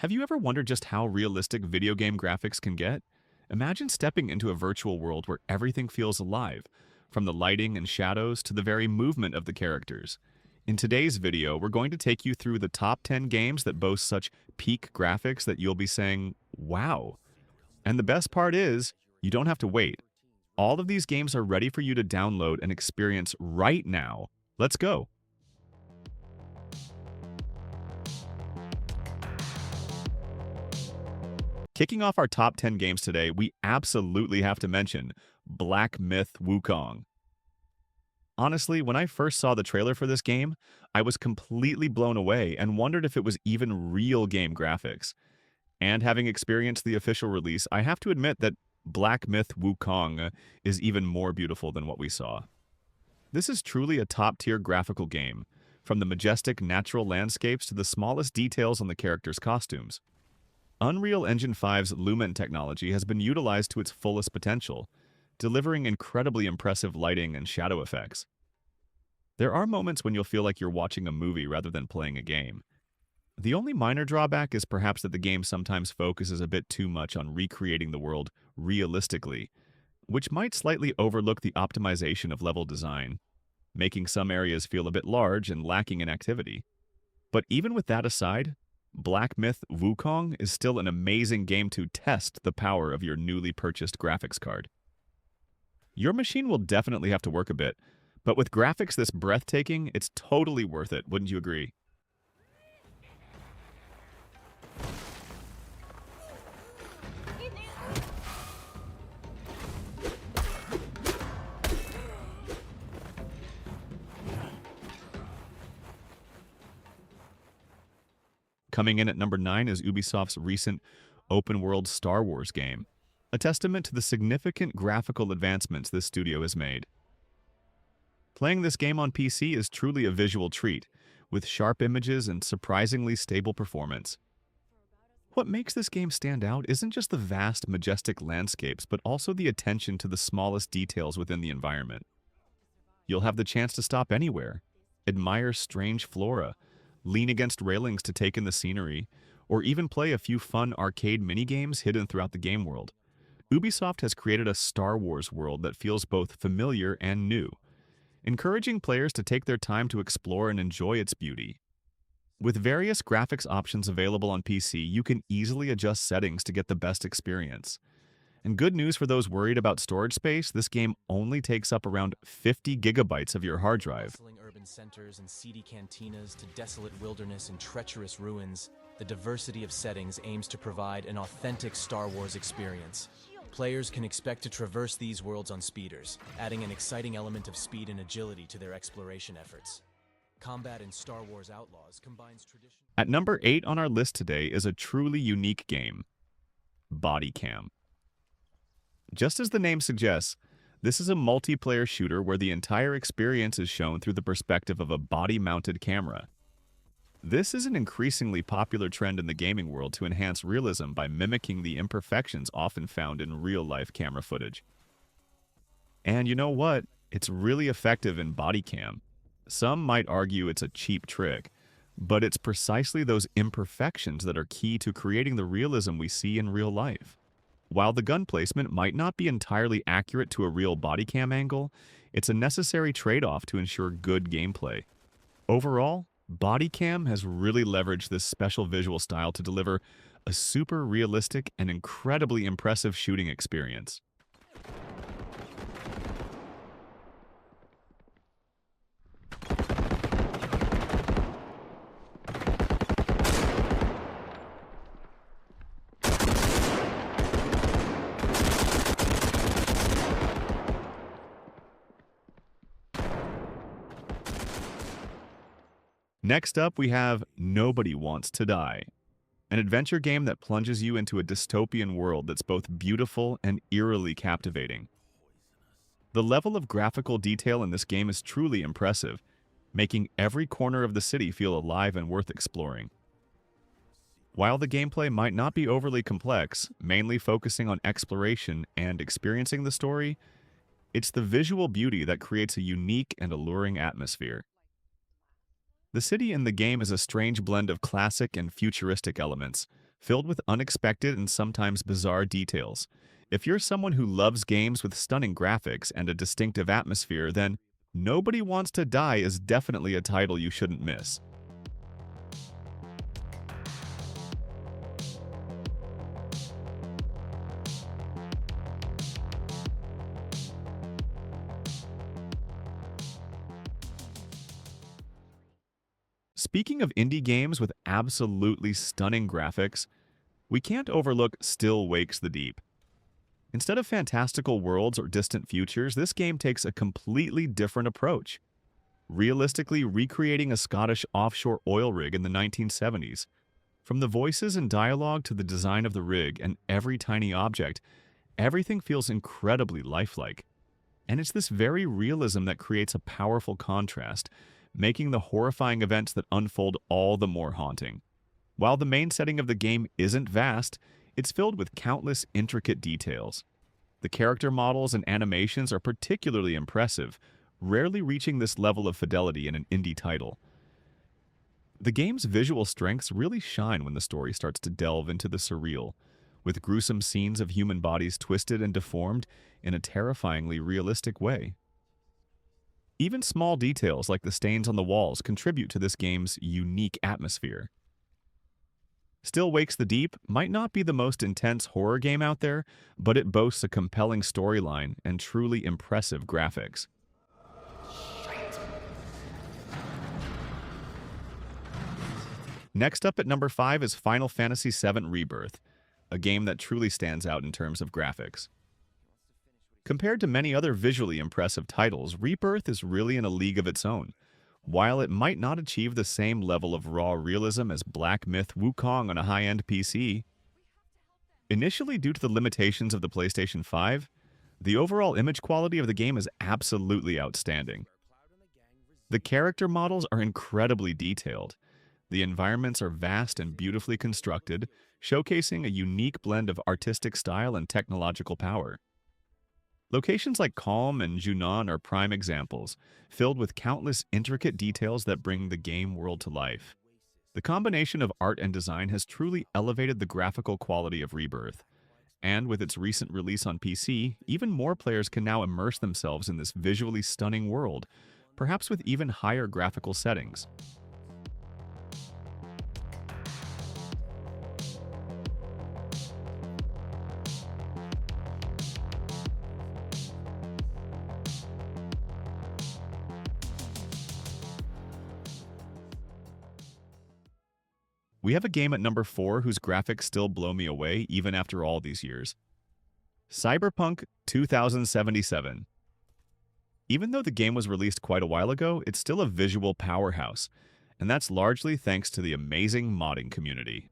Have you ever wondered just how realistic video game graphics can get? Imagine stepping into a virtual world where everything feels alive, from the lighting and shadows to the very movement of the characters. In today's video, we're going to take you through the top 10 games that boast such peak graphics that you'll be saying, wow. And the best part is, you don't have to wait. All of these games are ready for you to download and experience right now. Let's go. Kicking off our top 10 games today, we absolutely have to mention Black Myth Wukong. Honestly, when I first saw the trailer for this game, I was completely blown away and wondered if it was even real game graphics. And having experienced the official release, I have to admit that Black Myth Wukong is even more beautiful than what we saw. This is truly a top-tier graphical game, from the majestic natural landscapes to the smallest details on the characters' costumes. Unreal Engine 5's Lumen technology has been utilized to its fullest potential, delivering incredibly impressive lighting and shadow effects. There are moments when you'll feel like you're watching a movie rather than playing a game. The only minor drawback is perhaps that the game sometimes focuses a bit too much on recreating the world realistically, which might slightly overlook the optimization of level design, making some areas feel a bit large and lacking in activity. But even with that aside, Black Myth Wukong is still an amazing game to test the power of your newly purchased graphics card. Your machine will definitely have to work a bit, but with graphics this breathtaking, it's totally worth it, wouldn't you agree? Coming in at number 9 is Ubisoft's recent open-world Star Wars game, a testament to the significant graphical advancements this studio has made. Playing this game on PC is truly a visual treat, with sharp images and surprisingly stable performance. What makes this game stand out isn't just the vast, majestic landscapes, but also the attention to the smallest details within the environment. You'll have the chance to stop anywhere, admire strange flora, lean against railings to take in the scenery, or even play a few fun arcade minigames hidden throughout the game world. Ubisoft has created a Star Wars world that feels both familiar and new, encouraging players to take their time to explore and enjoy its beauty. With various graphics options available on PC, you can easily adjust settings to get the best experience. And good news for those worried about storage space, this game only takes up around 50 gigabytes of your hard drive. Bustling urban centers and seedy cantinas to desolate wilderness and treacherous ruins, the diversity of settings aims to provide an authentic Star Wars experience. Players can expect to traverse these worlds on speeders, adding an exciting element of speed and agility to their exploration efforts. Combat in Star Wars Outlaws combines tradition. At number 8 on our list today is a truly unique game, Bodycam. Just as the name suggests, this is a multiplayer shooter where the entire experience is shown through the perspective of a body-mounted camera. This is an increasingly popular trend in the gaming world to enhance realism by mimicking the imperfections often found in real-life camera footage. And you know what? It's really effective in Bodycam. Some might argue it's a cheap trick, but it's precisely those imperfections that are key to creating the realism we see in real life. While the gun placement might not be entirely accurate to a real bodycam angle, it's a necessary trade-off to ensure good gameplay. Overall, Bodycam has really leveraged this special visual style to deliver a super realistic and incredibly impressive shooting experience. Next up, we have Nobody Wants to Die, an adventure game that plunges you into a dystopian world that's both beautiful and eerily captivating. The level of graphical detail in this game is truly impressive, making every corner of the city feel alive and worth exploring. While the gameplay might not be overly complex, mainly focusing on exploration and experiencing the story, it's the visual beauty that creates a unique and alluring atmosphere. The city in the game is a strange blend of classic and futuristic elements, filled with unexpected and sometimes bizarre details. If you're someone who loves games with stunning graphics and a distinctive atmosphere, then Nobody Wants to Die is definitely a title you shouldn't miss. Speaking of indie games with absolutely stunning graphics, we can't overlook Still Wakes the Deep. Instead of fantastical worlds or distant futures, this game takes a completely different approach, realistically recreating a Scottish offshore oil rig in the 1970s. From the voices and dialogue to the design of the rig and every tiny object, everything feels incredibly lifelike. And it's this very realism that creates a powerful contrast, making the horrifying events that unfold all the more haunting. While the main setting of the game isn't vast, it's filled with countless intricate details. The character models and animations are particularly impressive, rarely reaching this level of fidelity in an indie title. The game's visual strengths really shine when the story starts to delve into the surreal, with gruesome scenes of human bodies twisted and deformed in a terrifyingly realistic way. Even small details like the stains on the walls contribute to this game's unique atmosphere. Still Wakes the Deep might not be the most intense horror game out there, but it boasts a compelling storyline and truly impressive graphics. Next up at number 5 is Final Fantasy VII Rebirth, a game that truly stands out in terms of graphics. Compared to many other visually impressive titles, Rebirth is really in a league of its own. While it might not achieve the same level of raw realism as Black Myth Wukong on a high-end PC, initially due to the limitations of the PlayStation 5, the overall image quality of the game is absolutely outstanding. The character models are incredibly detailed. The environments are vast and beautifully constructed, showcasing a unique blend of artistic style and technological power. Locations like Calm and Junon are prime examples, filled with countless intricate details that bring the game world to life. The combination of art and design has truly elevated the graphical quality of Rebirth. And with its recent release on PC, even more players can now immerse themselves in this visually stunning world, perhaps with even higher graphical settings. We have a game at number 4 whose graphics still blow me away even after all these years. Cyberpunk 2077. Even though the game was released quite a while ago, it's still a visual powerhouse, and that's largely thanks to the amazing modding community.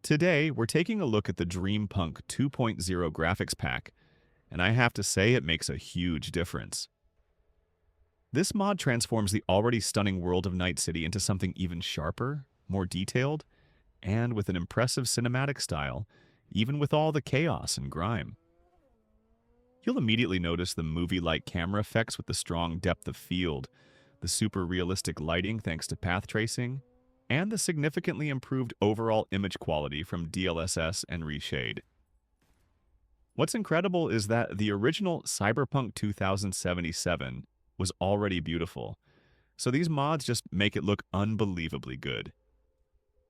Today, we're taking a look at the DreamPunk 2.0 graphics pack, and I have to say it makes a huge difference. This mod transforms the already stunning world of Night City into something even sharper, more detailed, and with an impressive cinematic style, even with all the chaos and grime. You'll immediately notice the movie-like camera effects with the strong depth of field, the super realistic lighting thanks to path tracing, and the significantly improved overall image quality from DLSS and Reshade. What's incredible is that the original Cyberpunk 2077 was already beautiful, so these mods just make it look unbelievably good.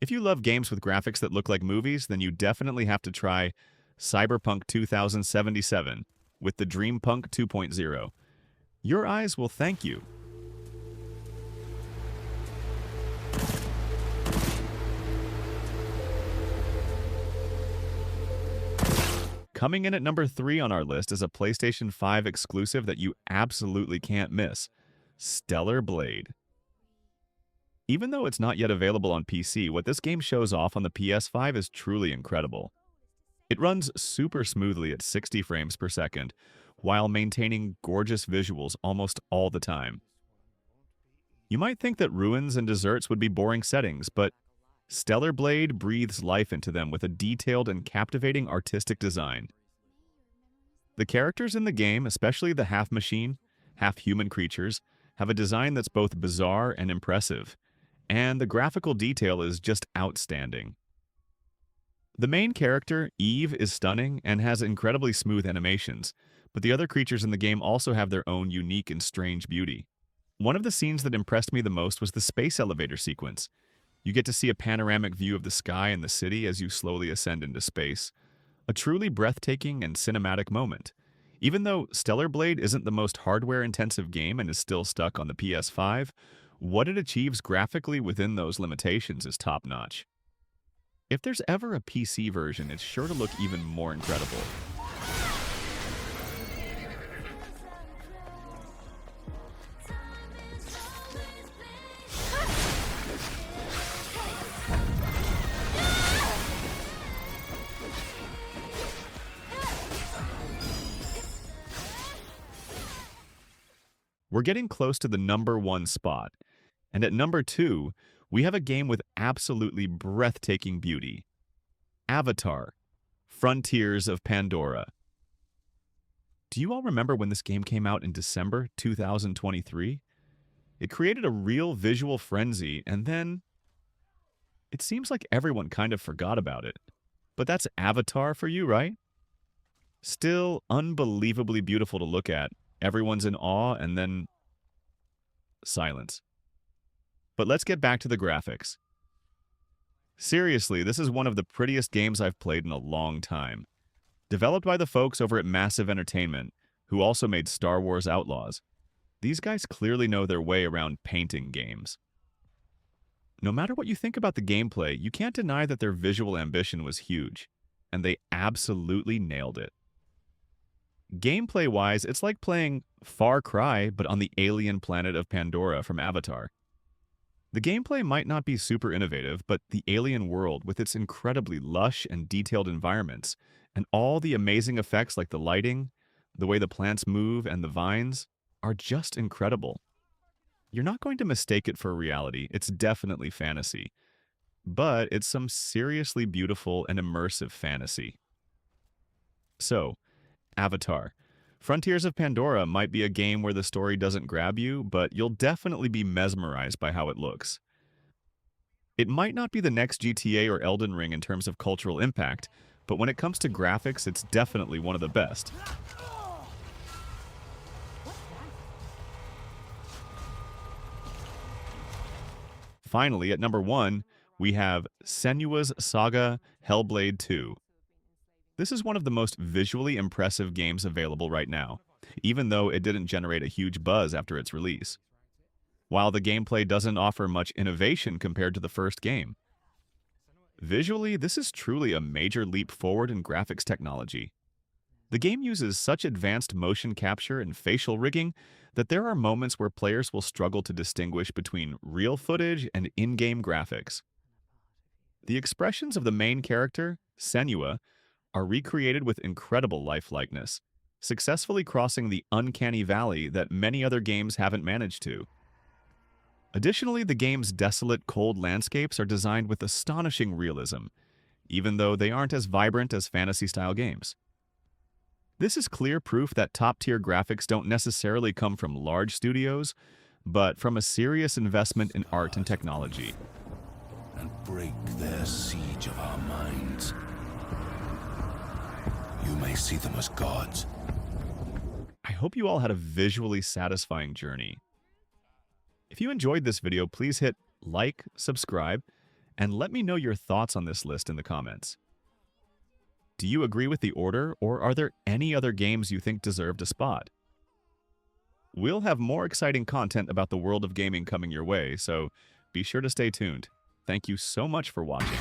If you love games with graphics that look like movies, then you definitely have to try Cyberpunk 2077 with the DreamPunk 2.0. Your eyes will thank you. Coming in at number 3 on our list is a PlayStation 5 exclusive that you absolutely can't miss, Stellar Blade. Even though it's not yet available on PC, what this game shows off on the PS5 is truly incredible. It runs super smoothly at 60 frames per second, while maintaining gorgeous visuals almost all the time. You might think that ruins and deserts would be boring settings, but Stellar Blade breathes life into them with a detailed and captivating artistic design. The characters in the game, especially the half-machine, half-human creatures, have a design that's both bizarre and impressive, and the graphical detail is just outstanding. The main character, Eve, is stunning and has incredibly smooth animations, but the other creatures in the game also have their own unique and strange beauty. One of the scenes that impressed me the most was the space elevator sequence. You get to see a panoramic view of the sky and the city as you slowly ascend into space. A truly breathtaking and cinematic moment. Even though Stellar Blade isn't the most hardware-intensive game and is still stuck on the PS5, what it achieves graphically within those limitations is top-notch. If there's ever a PC version, it's sure to look even more incredible. We're getting close to the #1 spot, and at #2, we have a game with absolutely breathtaking beauty. Avatar: Frontiers of Pandora. Do you all remember when this game came out in December 2023? It created a real visual frenzy, and then it seems like everyone kind of forgot about it. But that's Avatar for you, right? Still unbelievably beautiful to look at. Everyone's in awe, and then silence. But let's get back to the graphics. Seriously, this is one of the prettiest games I've played in a long time. Developed by the folks over at Massive Entertainment, who also made Star Wars Outlaws. These guys clearly know their way around painting games. No matter what you think about the gameplay, you can't deny that their visual ambition was huge, and they absolutely nailed it. Gameplay-wise, it's like playing Far Cry, but on the alien planet of Pandora from Avatar. The gameplay might not be super innovative, but the alien world, with its incredibly lush and detailed environments, and all the amazing effects like the lighting, the way the plants move, and the vines, are just incredible. You're not going to mistake it for reality. It's definitely fantasy. But it's some seriously beautiful and immersive fantasy. So, Avatar: Frontiers of Pandora might be a game where the story doesn't grab you, but you'll definitely be mesmerized by how it looks. It might not be the next GTA or Elden Ring in terms of cultural impact, but when it comes to graphics, it's definitely one of the best. Finally, at #1, we have Senua's Saga Hellblade 2. This is one of the most visually impressive games available right now, even though it didn't generate a huge buzz after its release. While the gameplay doesn't offer much innovation compared to the first game. Visually, this is truly a major leap forward in graphics technology. The game uses such advanced motion capture and facial rigging that there are moments where players will struggle to distinguish between real footage and in-game graphics. The expressions of the main character, Senua, are recreated with incredible lifelikeness, successfully crossing the uncanny valley that many other games haven't managed to. Additionally, the game's desolate, cold landscapes are designed with astonishing realism, even though they aren't as vibrant as fantasy-style games. This is clear proof that top-tier graphics don't necessarily come from large studios, but from a serious investment in art and technology. And break their siege of our minds. You may see them as gods. I hope you all had a visually satisfying journey. If you enjoyed this video, please hit like, subscribe, and let me know your thoughts on this list in the comments. Do you agree with the order, or are there any other games you think deserved a spot? We'll have more exciting content about the world of gaming coming your way, so be sure to stay tuned. Thank you so much for watching.